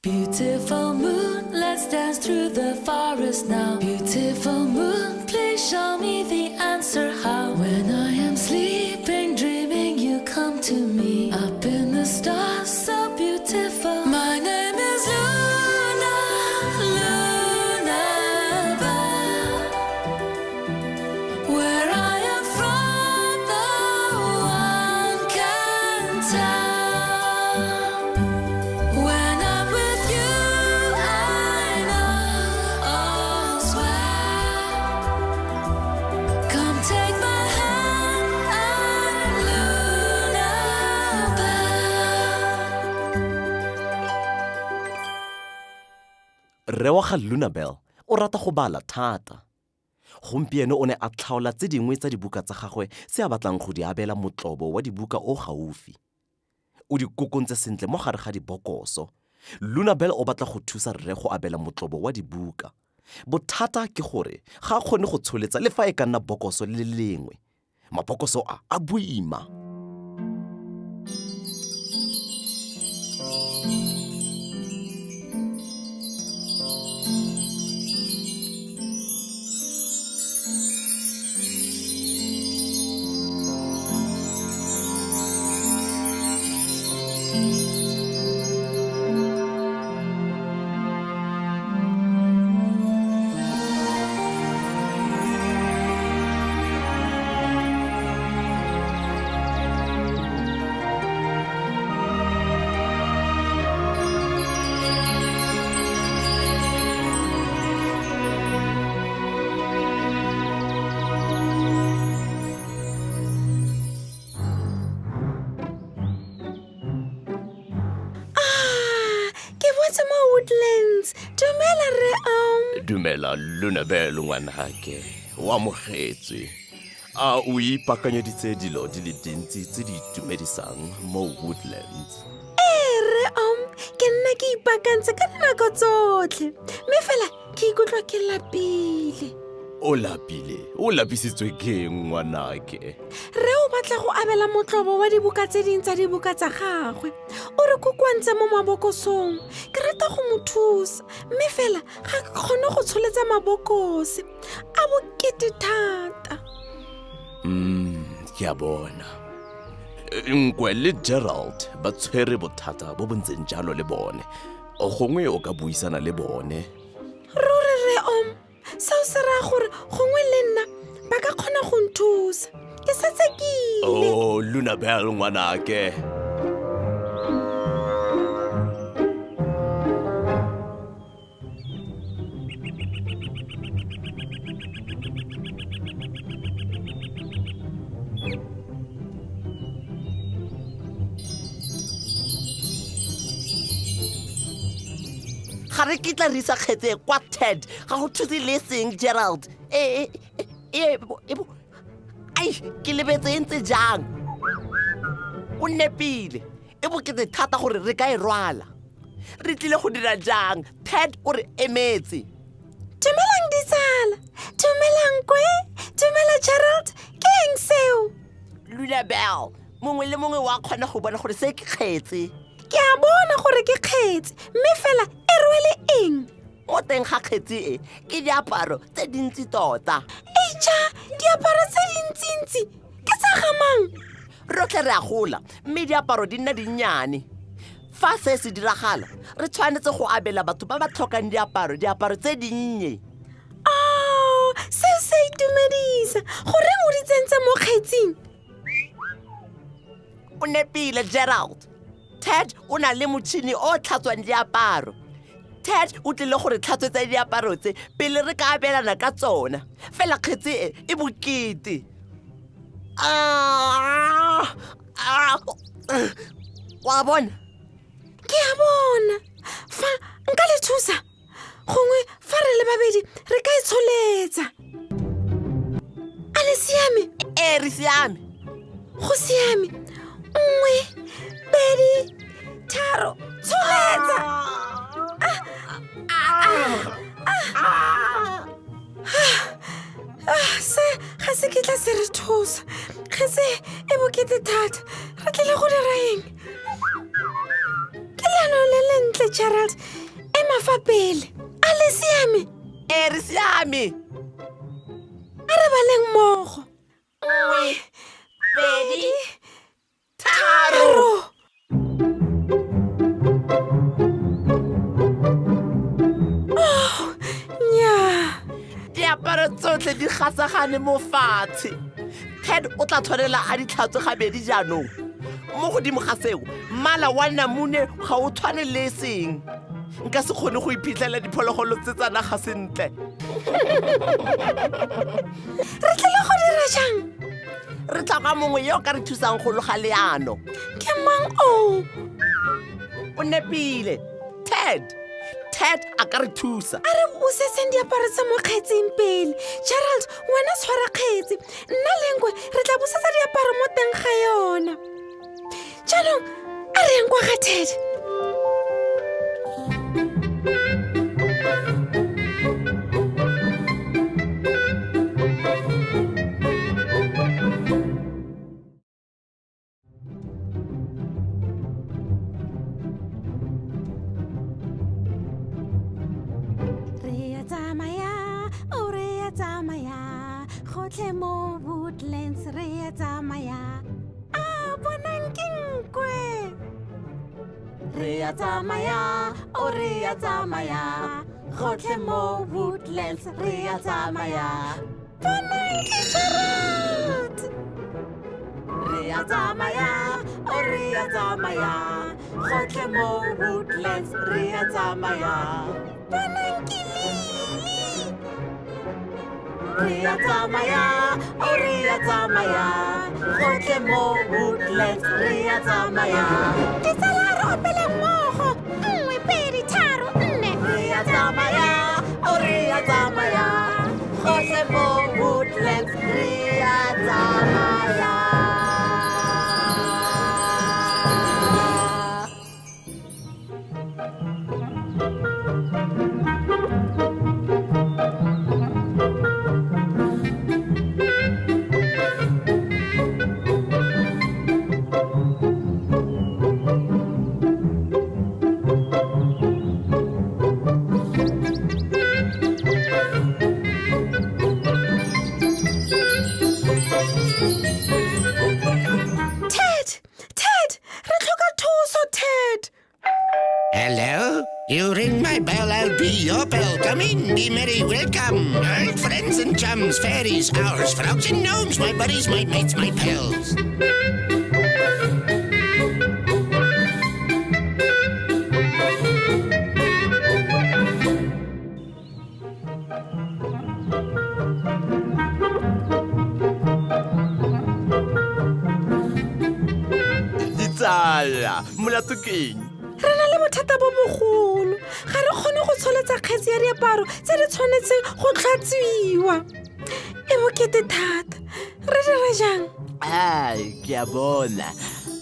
Beautiful moon, let's dance through the forest now. Beautiful moon, please show me the answer how. When I am sleeping, dreaming, you come to me. Up in the stars, so beautiful. My name is Luna, Lunabelle. Where I am from, no one can tell. When I'm with you, I know all's well. Come take my hand, I'm Lunabelle. Rre wa ga Lunabelle o rata go bala thata. Gompieno o ne a tlhaola tse dingwe tsa dibuka tsa gagwe se a batlang go di abela motlobo wa dibuka o gaufi. O di kokontse sentle mo gare ga dibokoso. Lunabelle o batla go thusa rre go abela motlobo wa dibuka. Bothata ke gore ga a kgone go tsholetsa le fa e ka nna bokoso le lengwe. Mabokoso a boima. Woodlands. Dumela re Dumela Lunabelle ngwanake, o amogetswe. A o ipaakanyeditse dilo di le dintsi tse di itumedisang mo Woodlands. re ke nna ke ipaakantse ka dinako tsotlhe. Me fela ke ikutlwa ke lapile. O lapile? O lapisitswe ke eng ngwanake? Re o batla go abela motlobo wa dibuka tse ding tsa dibuka tsa gagwe. O re kokwantse mo mabokosong. Ke rata go mo thusa. Me fela ga ke kgone go tsholetsa mabokose. A bokete thata. Ke a bona. Nkwe le Gerald ba tshwere bothata bo bontseng jalo le bone. O gongwe o ka buisana le bone. Ruri re sao se ra gore gongwe le nna ba ka kgona go nthusa. Ke setse ke ile. Oh, Lunabelle ngwanake. Ga re kitla re sa kgetse kwa Ted ga go thuse le seng Gerald. Ai ke lebetse ntse jang. O nepile e bokete thata gore re ka e rwala. Re tlile go dira jang? Ted o re emetse. Dumelang ditsala. Dumelang kwe. Dumela Gerald. Ke eng seo? Lunabelle, mongwe le mongwe wa kgona go bona gore se ke kgetse. Ke a bona gore ke kgetse, mme fela e rwele eng? Mo teng ga kgetse e ke diaparo tse dintsi tota. Eja, diaparo tse dintsintsi ke tsa gamang. Rotlhe re a gola, mme diaparo di nna dinnyane. Fa se se diragala, re tshwanetse go abela batho ba ba tlhokang diaparo tse dinnye. Seo se itumedisa. Goreng o di tsentse mo kgetsing? O nepile Gerald. Ted o na le motšhini o tlhatswang diaparo. Ted o tlile gore tlhatswetsa diaparo tse pele re ka abelana ka tsona. Fela kgetse e bokete. Wa bona? Ke a bona. Fa nka le thusa. Gongwe fa re le babedi re ka itsholetsa. A le siame? Re siame. Go siame. 1, 2, 3, tsholetsa. Se ga se ke tla se re thusa. Ge se e bokete thata. Re tlile go dira eng? Ke leano le lentle Gerald, ema fa pele. A le siame? Re siame. A re baleng mmogo. 1 2 3. Nnyaa. Diaparo tsotlhe di gasagane mo fatshe. Ted o tla tshwanela a di tlhatswe gabedi jaanong. Mo godimo ga seo, mmala wa namune ga o tshwane le seng. Nka se kgone go iphitlhela diphologolo tse tsa naga sentle. Re tlile go dira jang? Re tlhoka mongwe yo o ka re thusang go loga leano. Ke mang o? O nepile. Ted a ka re thusa. A re busetseng diaparo tsa mo kgetsing pele. Gerald, wena tshwara kgetsi. Nna lenkwe re tla busetsa diaparo mo teng ga yona. Jaanong, a re yang kwa ga Ted. Gotlhe mo Woodlands re tsamaya. A bonang ke nkwe. Re tsamaya, o re tsamaya. Gotlhe mo Woodlands re tsamaya. Bonang ke Gerald. Re tsamaya, o re tsamaya. Gotlhe mo Woodlands re tsamaya. Bonang ke Lily. Re tsamaya, o re tsamaya. Gotlhe mo Woodlands re tsamaya. Ditsala re opele mmogo. 1 2 3 4. Re tsamaya, o re tsamaya. Gotlhe mo Woodlands re tsamaya. Hello? You ring my bell, I'll be your bell. Come in, be merry, welcome. Old friends and chums, fairies, owls, frogs and gnomes, my buddies, my mates, my pals. Ditsala, molato keng? Re na le bothata bo bogolo. Ga re kgone go tsholetsa kgetsi ya diaparo tse di tshwanetseng go tlhatswiwa. E bokete thata. Re dire jang? Ke a bona.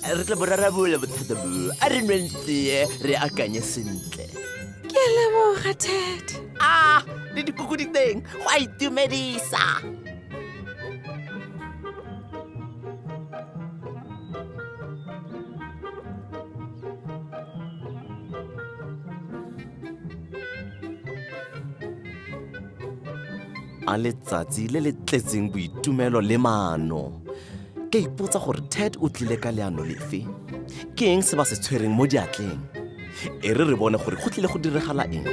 Re tla bo rarabola bothata bo. A re nweng tee, re akanye sentle. Ke a leboga, Ted. Le dikuku di teng, go a itumedisa. A letsatsi le le tletseng boitumelo le maano. Ke ipotsa gore Ted o tlile ka leano lefe. Ke eng se ba se tshwereng mo diatleng? E re bone gore go tlile go diragala eng.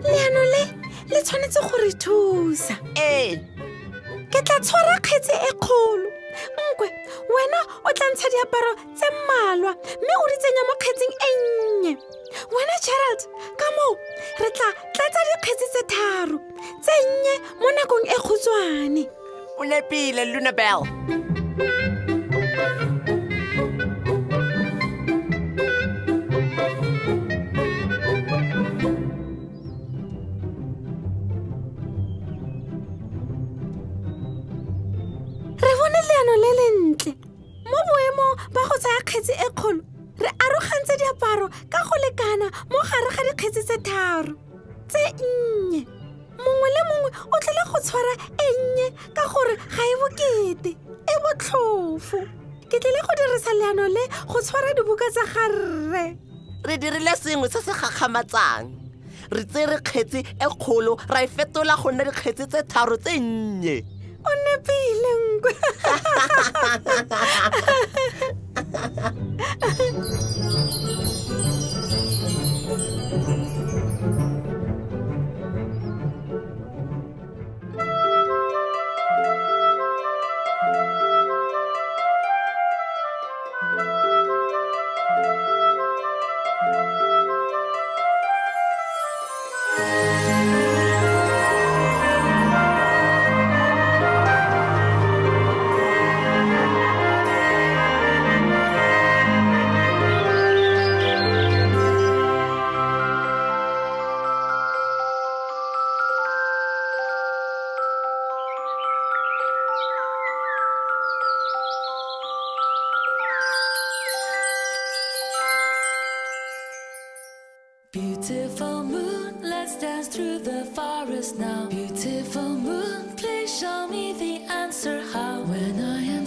Leano le tshwanetse go re thusa. Ke tla tshwara kgetsi e kgolo. Nkwe, wena o tla ntsha diaparo tse mmalwa mme o di tsenya mo kgetsing e nnye. Wena Gerald, ka moo re tla tlatsa dikgetsi tse 3 tse nnye mo nakong e khutswane. O nepile, Lunabelle. Re bone leano le lentle. Mo boemong ba go tsaya kgetsi e kgolo, re arogantse diaparo ka go lekana mo gare ga dikgetsi tse 3. tshwara e nnye ka gore ga e bokete e botlhofo ke tlile go dirisa leano le go tshwara dibuka tsa garre re dirile sengwe se se gagamatsang re tsere kgetsi e kgolo ra e fetola go nna dikgetsi tse tharo tse nnye o nepile nkwe Beautiful moon, let's dance through the forest now. Beautiful moon, please show me the answer how. When I am